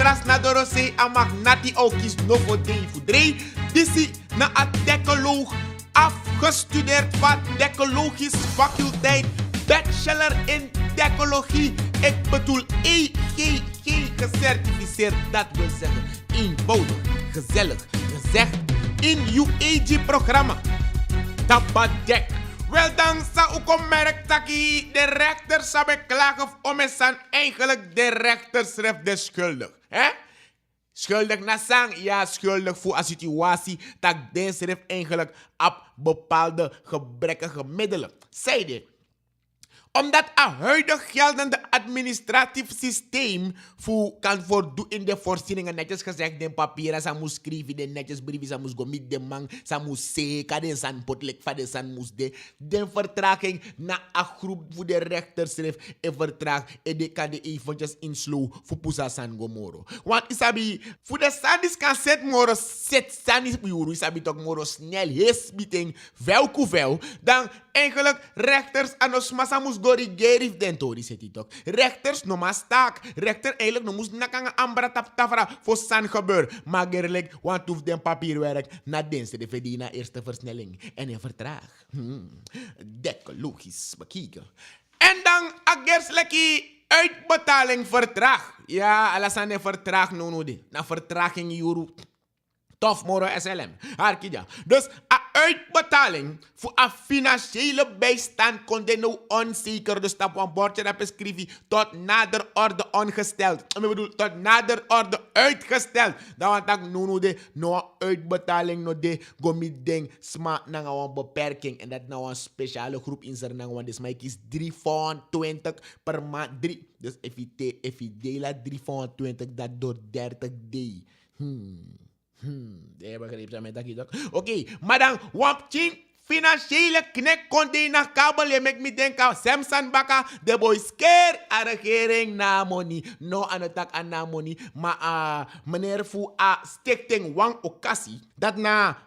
ras na dorose amag nati aukis no voor drie voor drie. Disi na a decoloog afgestudeerd van decologisch faculteit. Bachelor in decologie. Ik bedoel EGG gecertificeerd. Dat wil zeggen eenvoudig, gezellig, gezegd in UAG-programma. Tabadek. Wel dan zou ik merk dat de rechter zou beklagen om is dan eigenlijk de rechter schrijft de schuldig. Hè? Schuldig na sang, ja, schuldig voor een situatie dat deze schrijft eigenlijk op bepaalde gebrekkige middelen. Zeiden. Omdat het huidig geldende administratief systeem kan voordoen in de voorzieningen, netjes gezegd, de papieren, ze moest schrijven, de netjes brieven, ze moest gaan met de man, ze moest zeker, de san potelijk van de san moest de vertraging na een groep voor de rechter schrijf, en vertraag, en de kan de eventjes inslow voor Pusa San Gomoro. Want isabi, voor de sandis kan zet moro, zet sandis bureau, isabi toch moro snel, hees meeting, velkoevel, dan eigenlijk rechters en ons massa moest gori gerif dentori zet toch. Rechters no mas taak. Rechter eigenlijk no moest nakanga ambra tafra voor san gebeur. Maar gerlijk want hoeft den papierwerk na diensten de verdien eerste versnelling en een vertraag. Dekke logisch bekijken. En dan agerslijkie uitbetaling vertraag. Ja, alles aan de vertraag no de. Na vertraging euro. Tof moro SLM. Harkija. Dus a uitbetaling voor een financiële bijstand kon de nou onzeker. Dus dat een bordje dat beschrijven tot nader orde ongesteld. Ik bedoel, tot nader orde uitgesteld. Dat want ik nu de no uitbetaling no de gomit ding sma na een beperking. En dat nou een speciale groep in zijn naam. Want dus mij kies 320 per maand. Dus if je dela 320 dat door 30 day. Dat begrijp je met dat toch? Oké, maar dan wapching financiële knek kon die naar kabel. Je maakt me denken, Samson Baka, de boy scare a regering na money. No aan het tak aan na money. Maar meneer Fu a stichting Wang Okasi, dat na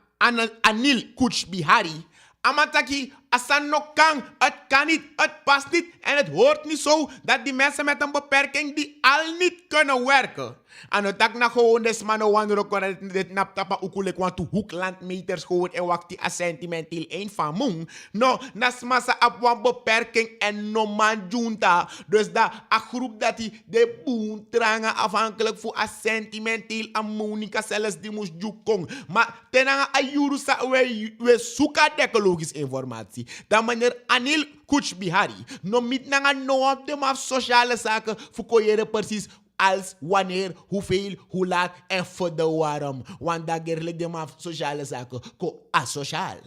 Anil Kuch Bihari. Amataki, asan no kan, het kan niet, het past niet en het hoort niet zo dat die mensen met een beperking die al niet kunnen werken. En het tak na gewoon des mannen wandelen kon dit naptapa ukulek want to hoeklandmeters gewoon en wakti a sentimenteel een van moen. No, nas massa op een beperking en no man junta. Dus dat a groep dat die de boen trangen afhankelijk voor a sentimenteel a monica zelfs die moest jukong. Maar tenanga a jurusa we zoeken decologisch informatie. Dat meneer Anil Kuch Bihari no mit nanga no op de maf sociale zaken voor koyere precies als, wanneer, hoeveel, hoe laat en voor de waarom. Want dat gerlijk de maf sociale zaken ko asociaal.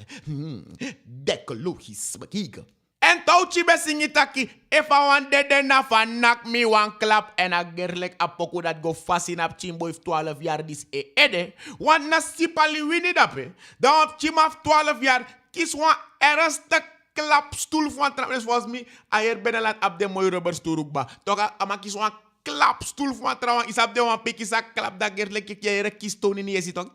Decologisch bekijken. En touwtje besingitaki, if I want de na van nak me one klap en a gerlijk a poco dat go fasin op chimbo if 12 jaar dis ede. Want na sipali wini dape. Dan op chim af 12 jaar kies wan ernstig klapstoel van trap. Dus was me ayer benelat op de mooie rubber stoelhoekba. Toch ama kies wan klapstoel van trap. Isap de wan peki sa klap dat gerlijk je kere kies toon in je zit toch.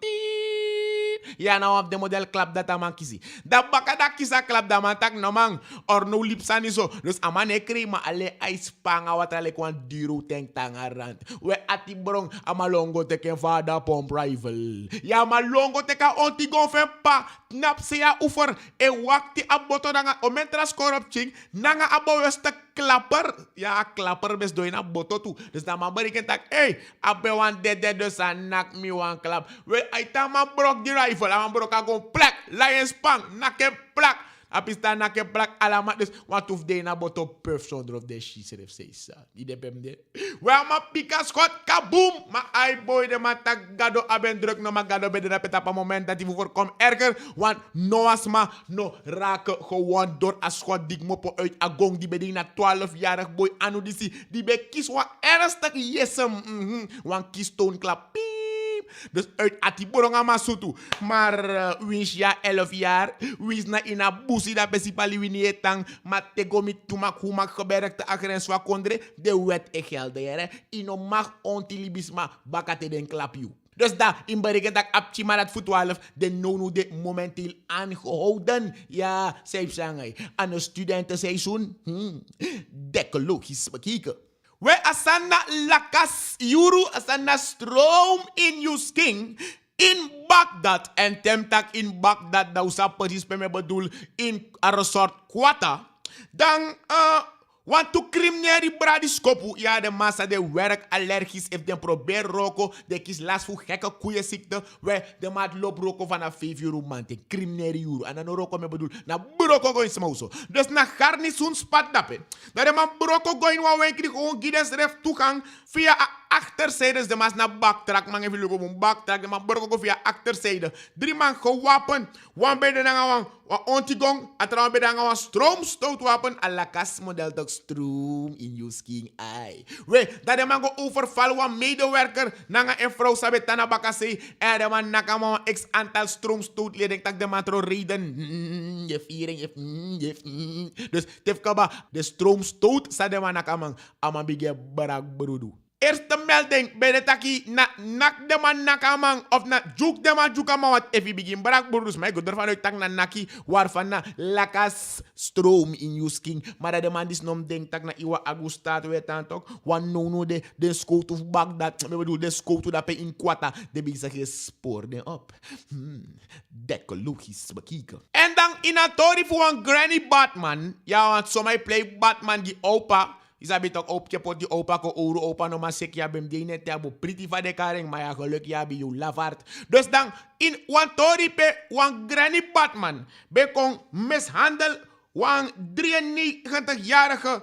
Ja, nou op de model klap dat man kisi. Dat baka dat kisa klap dat man tak no man. Or no lipsa ni so. Dus aman ekri ma ale ice panga wat ale kwan diro tank tangarant. We ati brong amalongo teken fada pomp rifle. Ja malongo teka onti gonfen pa. Knap se ya ufer. E wakti aboto nanga omentra skorop ching. Nanga abo weste klapper. Ja klapper bes doy na boto tu. Dus dan man beriken tak. Hey, abe wan dede dus a nak mi wan klap. We aita man brok di rifle. Aman brok a gon plak. Lion spang. Nake plak. Apista nake plak alamat dus. Wat hoef de na boto perf zonder of de shiseref seisa. Die de pem de. We ama pika schot kaboom. Ma ai boy de ma tak gado aben druk no ma gado bede na peta pa moment dat die voorkom erger. Want no asma no raken gewoon door a schot dik mopo uit a gong die beding na 12-jarig boy anu disi. Die be kies wan ernstig yesem. Wan kies toonklap. Dus uit Atiborong amasutu. Maar wins ja 11 jaar. Wins na ina busi da besipali wini etang. Maar tego mit tumak humak geberg te agrens wa kondre. De wet e gelde jere. Ino mag ontilibisma bakate den klapju. Dus dat in berekent dat apchi maar dat voor 12 de nono de momenteel aangehouden. Ja, zij zeggen aan een studentenseizoen. Decologisch bekijken. We asana lakas yuru asana stroom in yus king in Baghdad en temtak in Baghdad da usa precies me bedoel in een resort kwata dan want to crimineri bradiskopu ja de massa de werk allergisch if den probeer roko de kies last voor gekke koeienziekte we de maat loop roko vanaf 5 euro maand in crimineri euro en dan roko me bedoel na broko go in smouso dus na garnizoen spat dappen dat de man broko go in wa krijg gewoon gides ref toegang via achterzijde de mas na backtrack man even loop op een backtrack de man broko go via achterzijde 3 man gewapend wan bij de nanga wan ontigong atrouw bij de nanga wan stroomstootwapen à la kas model toch stroom in your skin eye. We, dat de man go overvallen wan medewerker nanga en vrouw sabe tana bakase en de man nakama x aantal stroomstootleding tak de man tro reden je viering je dus tefkaba de stroomstoot sa de man nakama ama bige barak brudu. Eerste melding bij de taki nak de man nakamang of na juk de man jukama wat evi begin barak burus mij goed ervan uit tak na naki waarvan na lakas stroom in your skin maar de man dis nom denk tak na iwa agustat we tantok wan no de scout of Baghdad me bedoel de scout dat pe in kwata de bisa ge spoor den op dekologisch bekijken en dan in a tori voor een granny Batman ja want so mij play Batman die opa Isabi toch op je pot die opa ko ouro opa no maar sek ja bem die net ja bo pretty van de karing maar ja geluk ja bij jou lavard. Dus dan in wan tori pe wan granny Batman be kon mishandel wan 93-jarige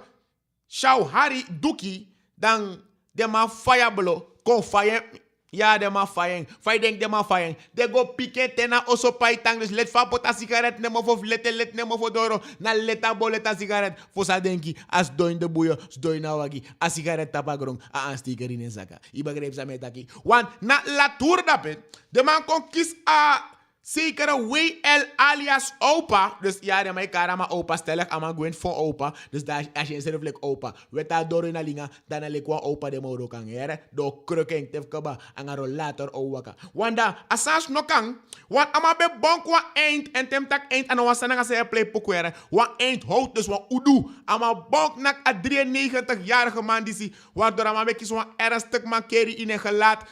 Shauhari Duki dan de ma fireblo kon fire ja de ma fire fire denk de ma fire de go pique tena oso paitang dus let fa pota sigaret nemo of let nemo for doro na leta boleta sigaret fosa denki as doin de buyo doin na wagi a sigaret tapagrong a an sticker in zaka i begreep sa metaki wan na la tour dapet de man kon kies a zekere WL alias opa. Dus ja, de mij karama opa stellig ama gwen voor opa. Dus daar als je in zelf like opa. Wet daar door in a linga. Dan a like opa de moro kan here. Do krukken tef kaba. Anga rollator o waka. Wanda asas no kan. Want ama be bonk wa eind. En tem tak eind. En was sananga se play pokwere. Wa eind hout dus wa udu. Ama bonk nak a 93-jarige man disi. Waardoor ama be kies wa ernstig man keri in een gelaat.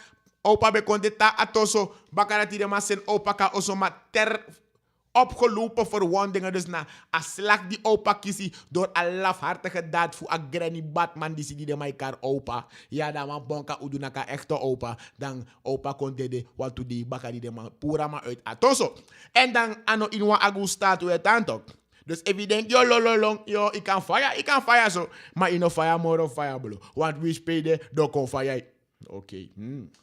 Opa be kon dit atoso bakarati de masen opa ka oso ma ter opgelopen verwondingen. Dus na a slag die opa kisi door a lafhartige daad voor a granny Batman die de maikar opa. Ja da man bonka udunaka echte opa. Dan opa kon dede wat to die bakari de man pura ma uit atoso. En dan ano inwa agusta to etantok. Dus evident, yo lololong, yo, ik kan fire zo. Maar in no fire more fire blow. Want wie speelde, dan kon fire. Oké,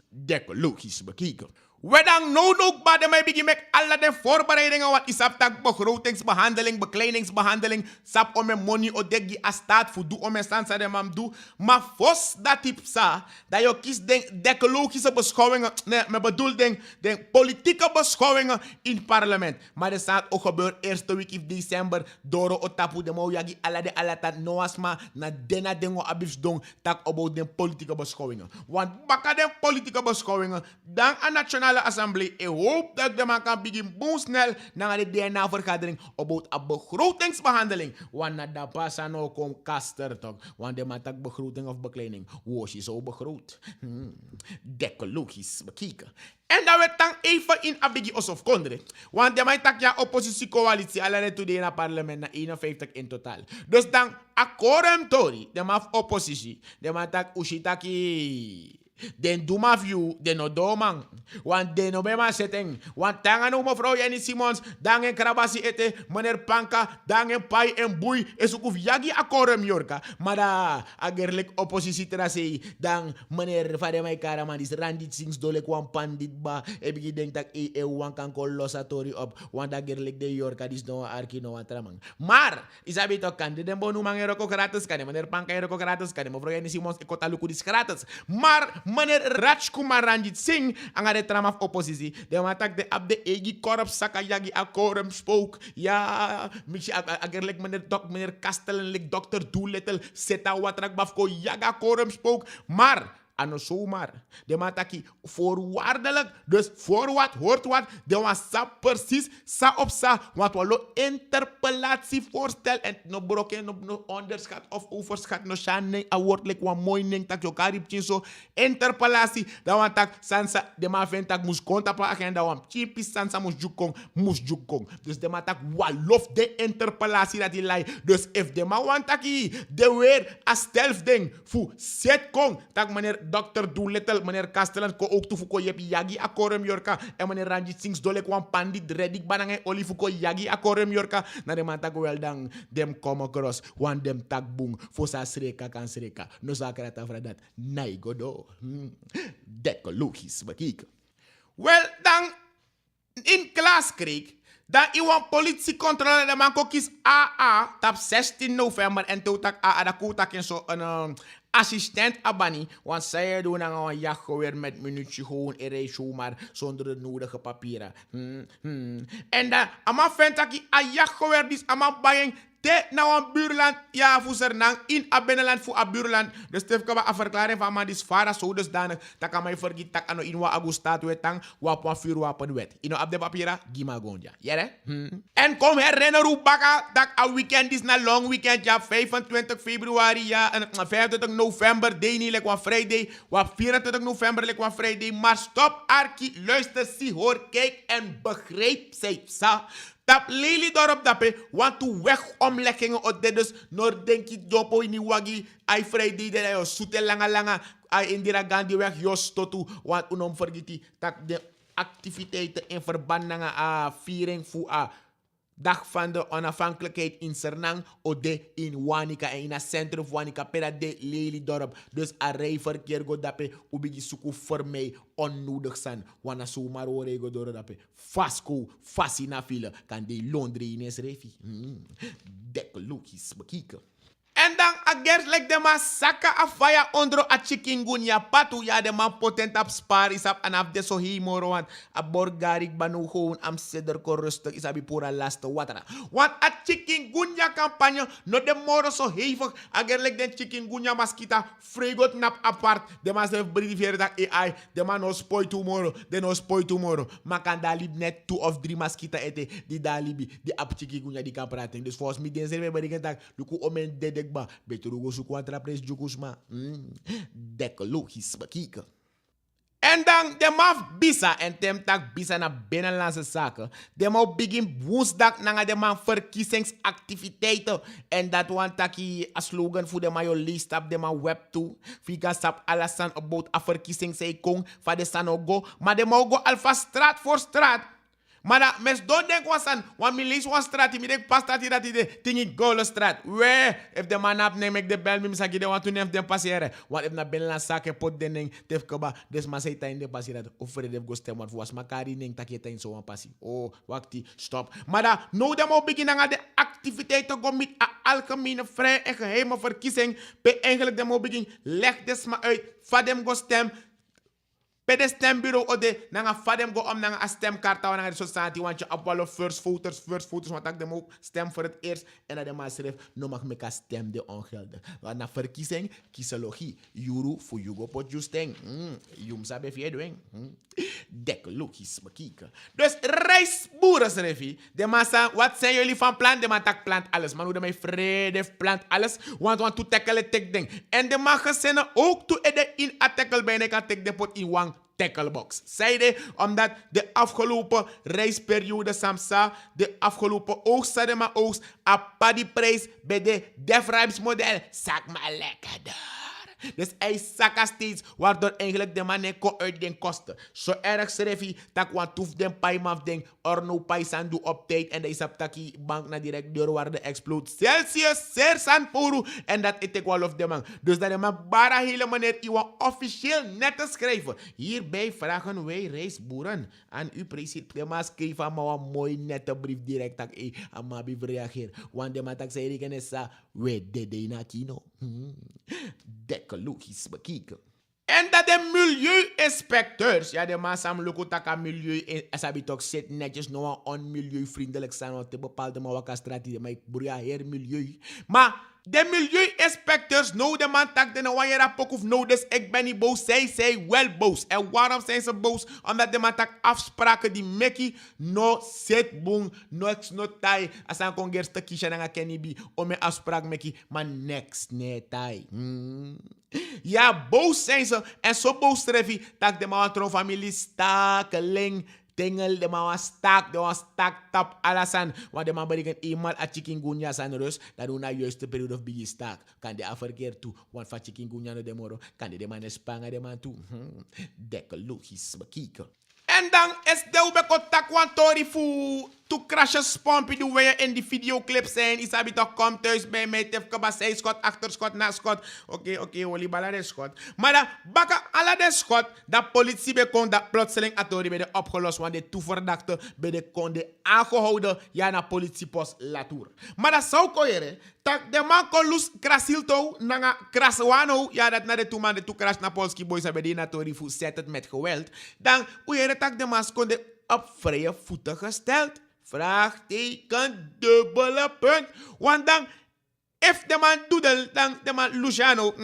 dekologisch bekijken. We dan nodig bij de mij begin met alle de voorbereidingen wat is op tak begrotingsbehandeling, bekleidingsbehandeling, sap om mijn money odegi a staat voor doe om mijn stanza de mam doe. Maar vos dat tip sa, dat je kiest denk dekologische beschouwingen, nee, me bedoel denk politieke beschouwingen in het parlement. Maar er staat ook gebeurd eerste week in december, door otapu de moyagi alle de alatat noasma na dena dengo abis dong tak about de politieke beschouwingen. Want baka de politieke beschouwingen, dan een nationale Assemblee. Ik hoop dat de man kan beginnen boonsnel naar de DNA-vergadering about a begrotingsbehandeling. Want na dat pas aan ook om kaster toch. Want de man tak begroting of bekleding. Was je zo begroot? Dekologisch bekijken. En dat we dan even in abigi of kondre. Want de man tak ja oppositiecoalitie alleen today in het parlement na 51 in totaal. Dus dan akkoord tori. De man oppositie. De man tak ushitaki. Den doe maar view, den no do man. Want den no be man setting. Want tanga no mevrouw Jenny Simons, dan en krabasi ete, meneer Panka, dan en pai en boei, is ook yagi akkorem yorka. Maar da, agerlijk oppositie trasei, dan meneer Fademai Karaman, is randit sings dole kwan pandit ba, heb ik denk dat wan kan kolosatori op, want agerlijk de yorka, dis no arki no atramang. Maar, isabi to kan, den bonu man eroko gratis, kan meneer Panka eroko gratis, kan mevrouw Jenny Simons, ekotaluku dis gratis. Maar, meneer Rajkumar Ranjit Singh aan de tram af oppositie. De matak de ab de egi korp sakayagi akorum spook. Ja, agerlijk meneer Kastelen, dokter Doolittle, seta watrak bafko yaga korum spook. Maar ano zomaar. De man taki voorwaardelijk. Dus voor wat hoort wat. De man sa precies sa op sa. Want we lo interpellatievoorstel. En no broken, no onderschat of overschat. No shan a woord like wan mooi ning tak yo karip chinso. Interpellatie. Da wan tak sansa. De man vindt tak moest konta pa agenda. Wan chipi sansa moest jukong. Dus de man tak walof de interpellatie dat hij lei. Dus if de man want taki. De weer a stelf ding. Fu set kong. Tak meneer Dr. Doolittle. Meneer Castellan ko ook toefu ko yepi yagi akorem yorka. En meneer Ranjit Singh dole kwan pandit redik banange olifu ko yagi akorem yorka. Na de man tak wel dan dem come across. Wan dem tak bung. Fo sa sreka kan sreka. No sa krata fra dat. Nai godo. Dekko logisch bekijken. Wel dan in klas kreeg. Dan iwan politiecontrole de man kies AA tap 16 november en toen tak AA da koetak in zo een assistent abani, want zij doen dan een jachtgeweer met minuutje gewoon erase zomaar zonder de nodige papieren. En dan ama ventaki a jachtgeweer dis ama bayeng te na een buurland, ja, voor Zernang, in a binnenland voor a buurland. Dus tef kaba a verklaring van man dis vara zo dusdanig, tak kan mij vergiet tak ano in wa agustaat wetang, wap wa vuurwapen wet. Ino ab de papiera, gima gondja. Jere? En kom herinner hoe baka, tak a weekend is na long weekend, ja, 25 februari, ja, en 25 november, day niet, like one Friday, wap 24 november, like one Friday, maar stop, Arki, luister, zie, hoor, kijk en begrijp, zei sa. Tap lili dorp dape, want to wegomleggingen op dit dus, nor denk je dopo in die wagi, ai Friday de yo, soete langa, ai Indira Gandhi weg, jos totu, want unom vergeti, tak de activiteiten in verband met a viering voor a dag van de onafhankelijkheid in Sernang, ode in Wanika en in het centrum van Wanika, pera de Lelydorp. Dus a rijverkeer go dape, ubigi suku voor mij onnodig zijn. Wana zomaar hoor go door dape. Fasco, fasi na file, kan de Londri in es refi. Dekke lookjes bekijken. En dan agers like de man saka afaya ondro a chikungunya patu ya de man potent op spar is op en af de so himoro want a borgarik banu gewoon am seder ko rustig is abi pura laste watera. Want a chikungunya campagne no de moro so hevig ager like de chikungunya maskita fregot nap apart de man zelf briefere dat AI de man no spoil tomorrow de no spoil tomorrow makan dalib net 2 of 3 maskita ete di dalibi di ap chikungunya di kan praten. Dus volgens mij den zelf berigen dat luku omen de ba beter go su contra pres jukusma dekke logisch bekijken. En dan de maf bisa en tem tak bisa na binnenlandse zaken. De mau begin woensdag na de man verkiezingsactiviteiten. En dat want taki a slogan voor de mayo list op de man web toe. Fika sap alasan about a verkiezing say kong van de sanogo. Maar de mau go alfa straat voor straat. Maar dat mensen don't denk was aan, want mijn lees was straat, ik denk pas dat hij dat hij tingi gole straat. Wee, if de man op neem ik de bel, mi saki de want toen neem de passeren. Want if na binnenland zaken pot den ding, tef kaba, des maar zei tijd de passeren, of voor de go stem, want voor was makari ding tak je tijd zo aan passie. Oh, wakti, stop. Maar dat, nou de mo beginnen aan de activiteiten go met a algemene vrij en geheime verkiezing, be eigenlijk de mo begin, leg des maar uit, van dem go stem. Bij de stembureau ode nanga fadem go om nanga a stemkaart nanga de society want je op alle first voters want ik dem ook stem voor het eerst en dat de man schreef no mag meka stem de ongeldig. Want na verkiezing kiesologie juru voor jugo pot justeng. Jum sabe via doen. Dek logisch bekijken. Dus reisboeren schreef de massa wat zijn jullie van plan? De man tak plant alles. Man hoe de mij vrede plant alles want to tackle tek ding. En de man gezinnen ook to ede in a tackle bijna kan tek de pot in wang tacklebox. Zeiden omdat de afgelopen reisperiode Samsa, de afgelopen oogst, zeiden maar oogst, a paddyprijs bij de DefRimes model. Zak maar lekker daar. Dus hij zaka steeds, waardoor eigenlijk de man kon uit den kosten. Zo erg schreef hij, dat want toef den paimaf den, orno paisan doe op tijd en de is op taki bank na direct deur waar de explode. Celsius, zeer sanporu. En dat is ik wel of de man. Dus dat de man bara helemaal net iwa officieel net te schrijven. Hierbij vragen wij reisboeren aan u president. De man schreef aan me een mooi nette brief direct dat ik aan me heb reageerd. Want de man tak zei ik en sa, we dede na kino. Dekke logisch bekijken. En dat de milieuinspecteurs, ja, de man samen lukken taka milieu, als hij toch zit netjes nog onmilieuvriendelijk zijn, want te bepaalde mawaka strategie, maar ik broeia heer milieu. Maar De milieuinspecteurs nou de man tak de wanneer dat of nou dus ik ben niet boos. Zij zijn wel boos. En waarom zijn ze boos? Omdat de man tak afspraken die meki no set boom no tai. Als een konger stukje na kenny bi om een afspraak meki maar next ne tai. Ja, boos zijn ze en zo boos treffen dat de man trouw familie stakeling. Tengel de man was stak tap alasan. Want de man berekent eenmaal a chikungunya zijn rust. Dat doen na juiste periode of bigi stak. Kan de afverkeer toe. Want van chikungunya no de moro. Kan de man espanga de man toe. Dekke logisch bekijken. En dan is de ubeko tori fu to crashen spompie doen we in die videoclip zijn. Isabi toch komt thuis bij mij. Tefke basij schot, achter schot, na schot. Oké, olibala de schot. Maar dan bakken alle de schot. Dat politie bekon dat plotseling atori bij de opgelost. Want de toeverdachte bij de konde aangehouden. Ja, na politiepost Latour. Maar dat zou koyeren. Dat de man kon lus krasilto. Nanga kraswano. Ja, dat na de toe man de toe crash na Polski boys hebben die natori fu zet het met geweld. Dan koyeren tak de man kon de op vrije voeten gesteld. Vraagteken, dubbele punt. Want dan, if de man doedel, dan de man Luciano,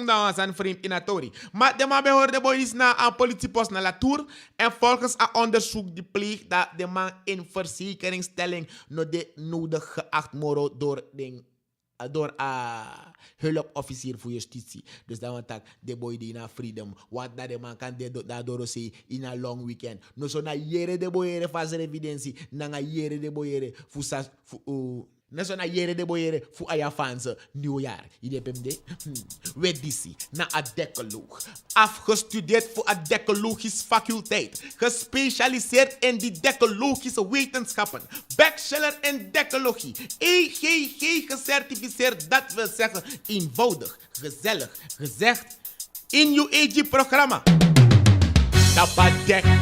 dan was een vriend in Atori. Maar de man behoorde boys naar een politiepost naar Latour. En volgens een onderzoek die pleegt dat de man in verzekeringsstelling nog de nodig geacht moro door hulpofficier voor justitie. Dus dan want de boy die na freedom. Want dat de man kan daardoor zeggen in een long weekend. No so na jere de boyere faz evidentie. Na jere de boyere fu Neso na jere de boyere fu aya fans nieuwjaar. Idee pemde? Weet disi na a decaloog. Afgestudeerd voor a decalogische faculteit. Gespecialiseerd in die decalogische wetenschappen. Bachelor in decalogie. EGG gecertificeerd. Dat wil zeggen eenvoudig, gezellig, gezegd in uw EG-programma. Tapadek.